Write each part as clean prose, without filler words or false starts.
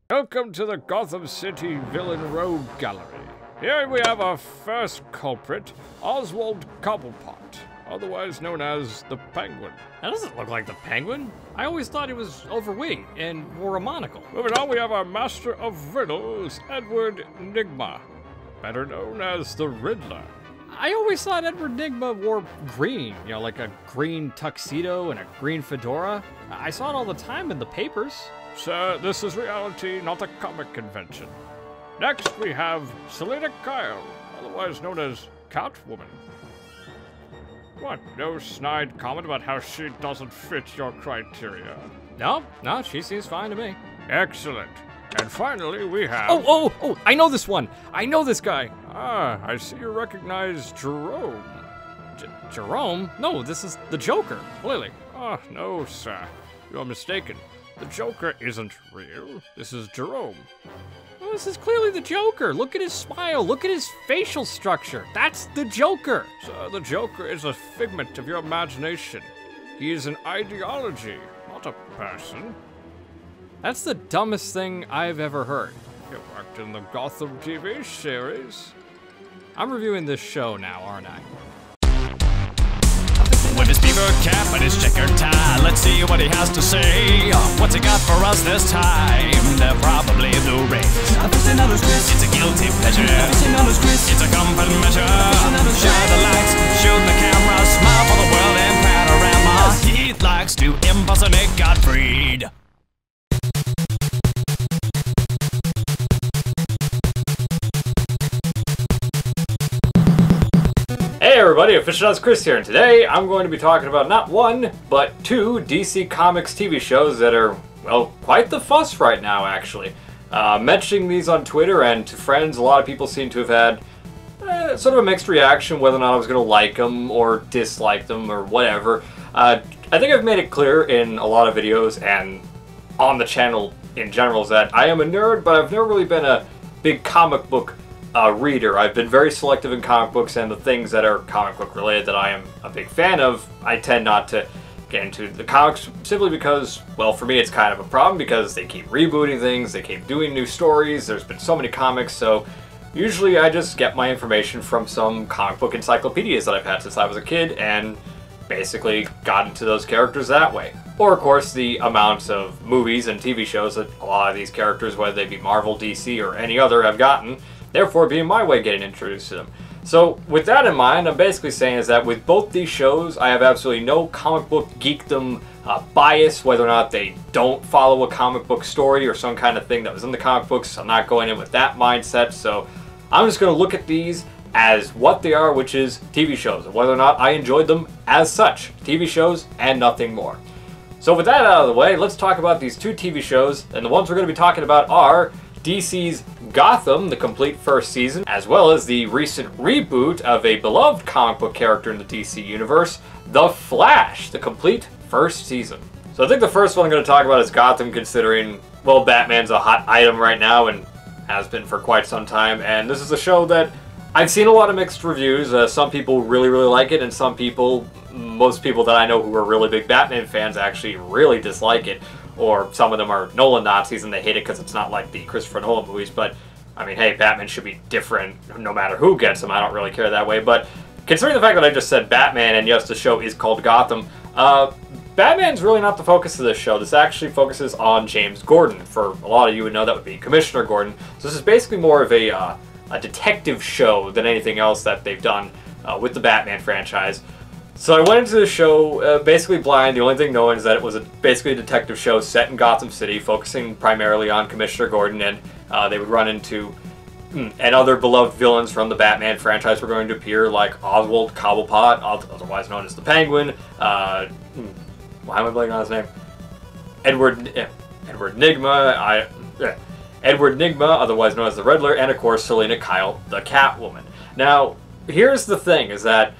Welcome to the Gotham City Villain Rogue Gallery. Here we have our first culprit, Oswald Cobblepot, otherwise known as the Penguin. That doesn't look like the Penguin. I always thought he was overweight and wore a monocle. Moving on, we have our Master of Riddles, Edward Nygma, better known as the Riddler. I always thought Edward Nygma wore green, you know, like a green tuxedo and a green fedora. I saw it all the time in the papers. Sir, this is reality, not a comic convention. Next, we have Selina Kyle, otherwise known as Catwoman. What, no snide comment about how she doesn't fit your criteria? No, she seems fine to me. Excellent. And finally, we have... Oh, I know this one. I know this guy. Ah, I see you recognize Jerome. Jerome? No, this is the Joker, clearly. Ah, no, sir. You're mistaken. The Joker isn't real. This is Jerome. Oh, this is clearly the Joker. Look at his smile. Look at his facial structure. That's the Joker. Sir, the Joker is a figment of your imagination. He is an ideology, not a person. That's the dumbest thing I've ever heard. You worked in the Gotham TV series. I'm reviewing this show now, aren't I? With his beaver cap and his checkered tie, let's see what he has to say. What's he got for us this time? They're probably Blu-rays. It's a guilty pleasure. It's a comfort measure. Shine the lights, shoot the camera, smile for the world in panorama. He likes to impersonate Gottfried. Hey everybody, Aficionados Chris here, and today I'm going to be talking about not one, but two DC Comics TV shows that are, well, quite the fuss right now, actually. Mentioning these on Twitter and to friends, a lot of people seem to have had sort of a mixed reaction whether or not I was going to like them or dislike them or whatever. I think I've made it clear in a lot of videos and on the channel in general that I am a nerd, but I've never really been a big comic book reader. I've been very selective in comic books, and the things that are comic book related that I am a big fan of, I tend not to get into the comics simply because, well, for me it's kind of a problem because they keep rebooting things, they keep doing new stories, there's been so many comics, so usually I just get my information from some comic book encyclopedias that I've had since I was a kid and basically got into those characters that way. Or, of course, the amounts of movies and TV shows that a lot of these characters, whether they be Marvel, DC, or any other, have gotten, therefore being my way getting introduced to them. So with that in mind, I'm basically saying is that with both these shows, I have absolutely no comic book geekdom bias, whether or not they don't follow a comic book story or some kind of thing that was in the comic books. I'm not going in with that mindset, so I'm just going to look at these as what they are, which is TV shows, and whether or not I enjoyed them as such. TV shows and nothing more. So with that out of the way, let's talk about these two TV shows, and the ones we're going to be talking about are DC's Gotham, the complete first season, as well as the recent reboot of a beloved comic book character in the DC universe, The Flash, the complete first season. So I think the first one I'm going to talk about is Gotham, considering, well, Batman's a hot item right now and has been for quite some time, and this is a show that I've seen a lot of mixed reviews. Some people really like it, and some people, most people that I know who are really big Batman fans actually really dislike it. Or some of them are Nolan Nazis and they hate it because it's not like the Christopher Nolan movies. But, I mean, hey, Batman should be different no matter who gets him. I don't really care that way. But considering the fact that I just said Batman, and yes, the show is called Gotham, Batman's really not the focus of this show. This actually focuses on James Gordon. For a lot of you would know, that would be Commissioner Gordon. So this is basically more of a detective show than anything else that they've done with the Batman franchise. So I went into the show basically blind. The only thing knowing is that it was basically a detective show set in Gotham City, focusing primarily on Commissioner Gordon, and they would run into and other beloved villains from the Batman franchise were going to appear, like Oswald Cobblepot, otherwise known as the Penguin. Why am I blanking on his name? Edward Nygma. Edward Nygma, otherwise known as the Riddler, and of course Selina Kyle, the Catwoman. Now, here's the thing: is that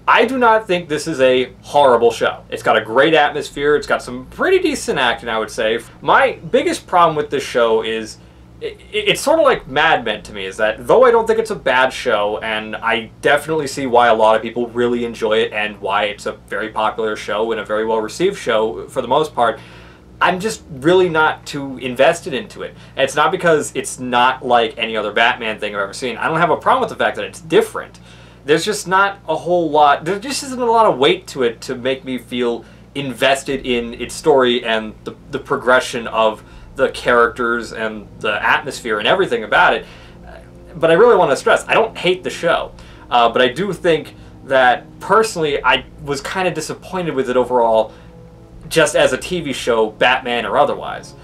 I do not think this is a horrible show. It's got a great atmosphere. It's got some pretty decent acting, I would say. My biggest problem with this show is it's sort of like Mad Men to me, is that though I don't think it's a bad show, and I definitely see why a lot of people really enjoy it and why it's a very popular show and a very well-received show for the most part, I'm just really not too invested into it. And it's not because it's not like any other Batman thing I've ever seen. I don't have a problem with the fact that it's different. There's just not a whole lot, there just isn't a lot of weight to it to make me feel invested in its story and the progression of the characters and the atmosphere and everything about it. But I really want to stress, I don't hate the show. But I do think that, personally, I was kind of disappointed with it overall, just as a TV show, Batman or otherwise.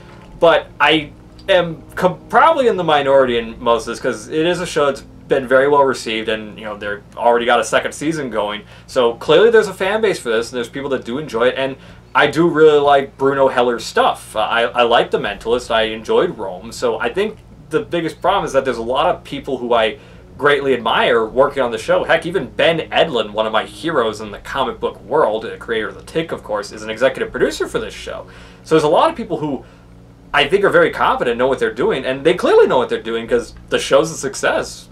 But I am probably in the minority in most of this, because it is a show that's been very well received, and you know, they've already got a second season going, so clearly there's a fan base for this, and there's people that do enjoy it, and I do really like Bruno Heller's stuff. I like The Mentalist, I enjoyed Rome, so I think the biggest problem is that there's a lot of people who I greatly admire working on the show. Heck, even Ben Edlund, one of my heroes in the comic book world, the creator of The Tick, of course, is an executive producer for this show. So there's a lot of people who I think are very competent, know what they're doing, and they clearly know what they're doing because the show's a success.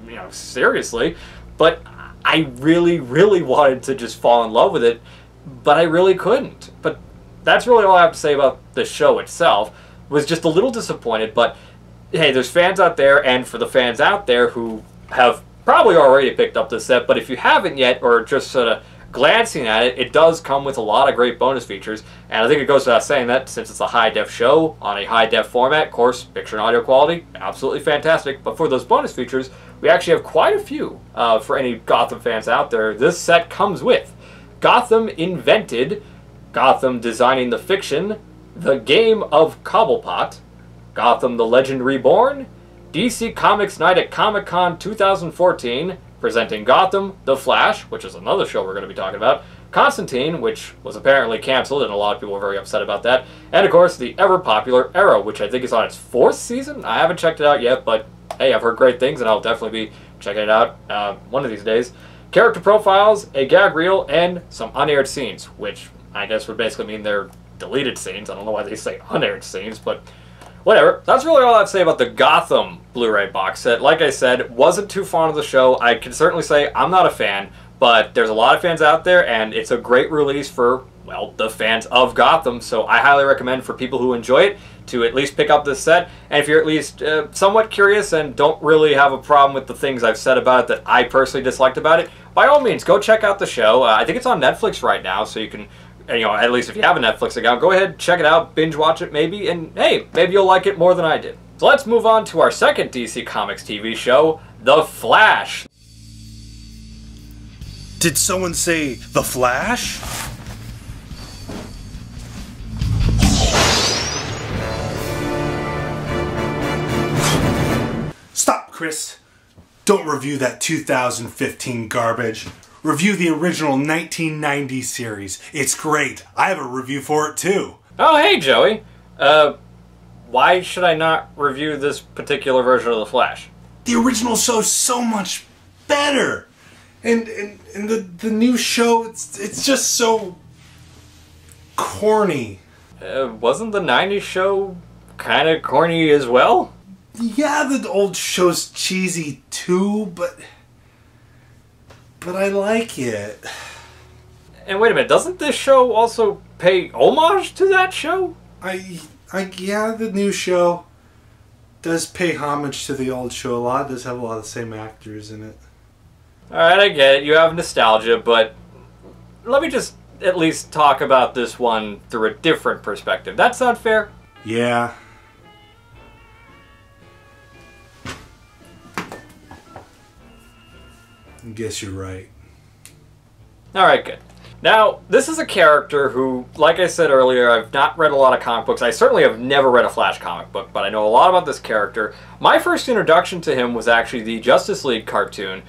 You know, seriously. But I really, really wanted to just fall in love with it, but I really couldn't. But that's really all I have to say about the show itself. Was just a little disappointed, but hey, there's fans out there, and for the fans out there who have probably already picked up this set, but if you haven't yet, or just sort of glancing at it, it does come with a lot of great bonus features, and I think it goes without saying that since it's a high-def show on a high-def format, of course, picture and audio quality, absolutely fantastic, but for those bonus features, we actually have quite a few for any Gotham fans out there. This set comes with Gotham Invented, Gotham Designing the Fiction, The Game of Cobblepot, Gotham the Legend Reborn, DC Comics Night at Comic-Con 2014, presenting Gotham, The Flash, which is another show we're going to be talking about, Constantine, which was apparently canceled, and a lot of people were very upset about that, and of course the ever-popular Arrow, which I think is on its 4th season? I haven't checked it out yet, but hey, I've heard great things, and I'll definitely be checking it out one of these days. Character profiles, a gag reel, and some unaired scenes, which I guess would basically mean they're deleted scenes. I don't know why they say unaired scenes, but whatever. That's really all I have to say about the Gotham Blu-ray box set. Like I said, wasn't too fond of the show. I can certainly say I'm not a fan, but there's a lot of fans out there, and it's a great release for, well, the fans of Gotham, so I highly recommend for people who enjoy it to at least pick up this set. And if you're at least somewhat curious and don't really have a problem with the things I've said about it that I personally disliked about it, by all means, go check out the show. I think it's on Netflix right now, so you can, you know, at least if you have a Netflix account, go ahead, check it out, binge watch it maybe, and hey, maybe you'll like it more than I did. So let's move on to our second DC Comics TV show, The Flash. Did someone say The Flash? Stop, Chris. Don't review that 2015 garbage. Review the original 1990 series. It's great. I have a review for it too. Oh, hey, Joey. Why should I not review this particular version of The Flash? The original show's so much better. And the new show, it's just so corny. Wasn't the 90s show kind of corny as well? Yeah, the old show's cheesy too, but I like it. And wait a minute, doesn't this show also pay homage to that show? Yeah, the new show does pay homage to the old show a lot. It does have a lot of the same actors in it. Alright, I get it. You have nostalgia, but let me just at least talk about this one through a different perspective. That sound fair? Yeah. I guess you're right. Alright, good. Now, this is a character who, like I said earlier, I've not read a lot of comic books. I certainly have never read a Flash comic book, but I know a lot about this character. My first introduction to him was actually the Justice League cartoon.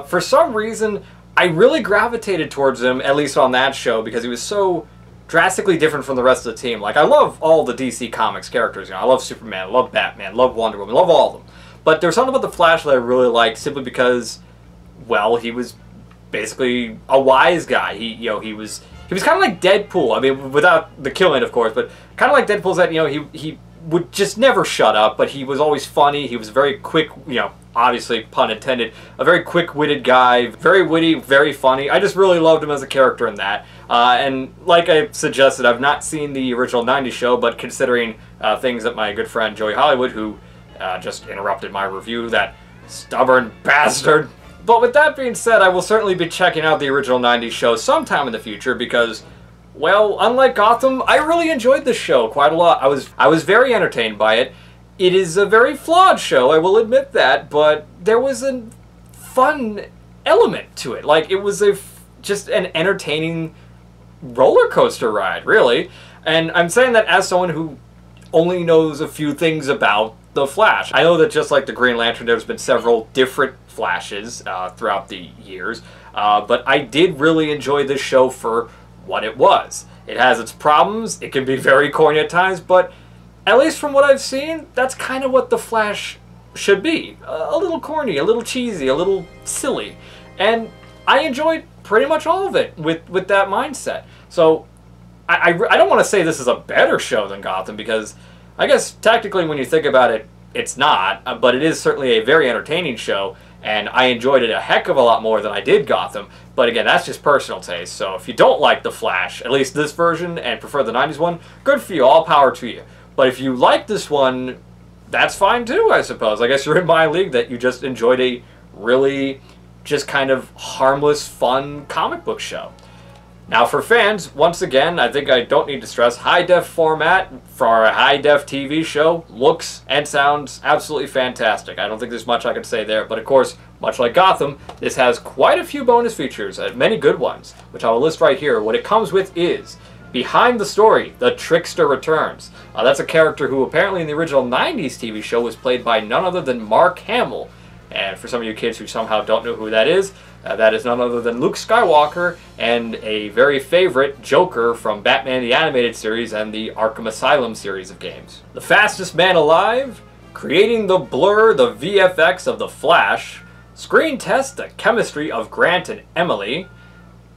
For some reason, I really gravitated towards him, at least on that show, because he was so drastically different from the rest of the team. Like, I love all the DC Comics characters. You know, I love Superman, I love Batman, I love Wonder Woman, I love all of them. But there's something about the Flash that I really liked simply because, well, he was basically a wise guy. He was kind of like Deadpool. I mean, without the killing, of course, but kind of like Deadpool's that, you know, he would just never shut up, but he was always funny. He was very quick, you know, obviously pun intended, a very quick-witted guy, very witty, very funny. I just really loved him as a character in that. And like I suggested, I've not seen the original 90s show, but considering things that my good friend Joey Hollywood, who just interrupted my review, that stubborn bastard. But with that being said, I will certainly be checking out the original 90s show sometime in the future because, well, unlike Gotham, I really enjoyed this show quite a lot. I was very entertained by it. It is a very flawed show, I will admit that, but there was a fun element to it. Like, it was just an entertaining roller coaster ride, really. And I'm saying that as someone who only knows a few things about the Flash. I know that just like the Green Lantern, there's been several different Flashes throughout the years, but I did really enjoy this show for what it was. It has its problems, it can be very corny at times, but at least from what I've seen, that's kind of what the Flash should be. A little corny, a little cheesy, a little silly. And I enjoyed pretty much all of it with that mindset. So I don't want to say this is a better show than Gotham because I guess technically when you think about it, it's not, but it is certainly a very entertaining show, and I enjoyed it a heck of a lot more than I did Gotham. But again, that's just personal taste, so if you don't like The Flash, at least this version, and prefer the 90s one, good for you, all power to you. But if you like this one, that's fine too, I suppose. I guess you're in my league that you just enjoyed a really just kind of harmless, fun comic book show. Now for fans, once again, I think I don't need to stress, high-def format for a high-def TV show looks and sounds absolutely fantastic. I don't think there's much I can say there, but of course, much like Gotham, this has quite a few bonus features, many good ones, which I will list right here. What it comes with is Behind the Story, The Trickster Returns. That's a character who apparently in the original 90s TV show was played by none other than Mark Hamill. And for some of you kids who somehow don't know who that is none other than Luke Skywalker and a very favorite Joker from Batman the Animated Series and the Arkham Asylum series of games. The Fastest Man Alive, Creating the Blur, the VFX of The Flash, Screen Test, the chemistry of Grant and Emily,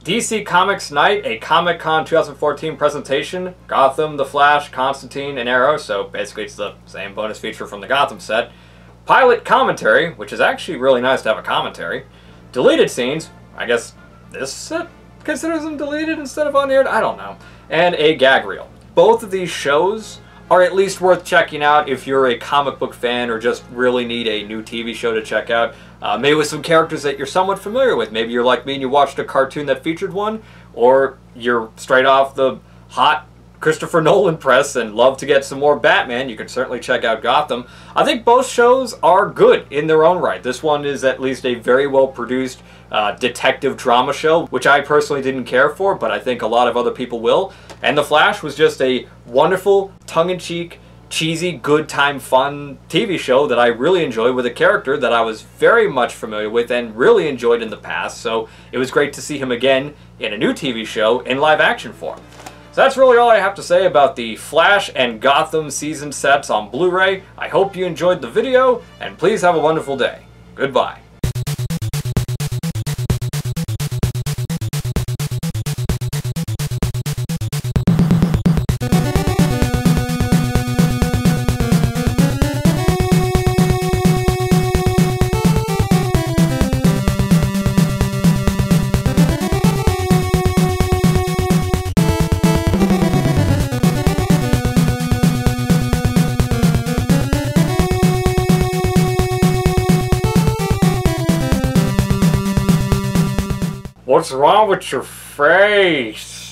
DC Comics Night, a Comic-Con 2014 presentation, Gotham, The Flash, Constantine, and Arrow, so basically it's the same bonus feature from the Gotham set, Pilot Commentary, which is actually really nice to have a commentary, Deleted Scenes, I guess this set considers them deleted instead of unaired, I don't know, and a gag reel. Both of these shows are at least worth checking out if you're a comic book fan or just really need a new TV show to check out. Maybe with some characters that you're somewhat familiar with. Maybe you're like me and you watched a cartoon that featured one, or you're straight off the hot Christopher Nolan press and love to get some more Batman. You can certainly check out Gotham. I think both shows are good in their own right. This one is at least a very well produced detective drama show, which I personally didn't care for, but I think a lot of other people will. And The Flash was just a wonderful, tongue-in-cheek, cheesy, good time, fun TV show that I really enjoyed with a character that I was very much familiar with and really enjoyed in the past. So it was great to see him again in a new TV show in live action form. So that's really all I have to say about the Flash and Gotham season sets on Blu-ray. I hope you enjoyed the video, and please have a wonderful day. Goodbye. What's wrong with your face?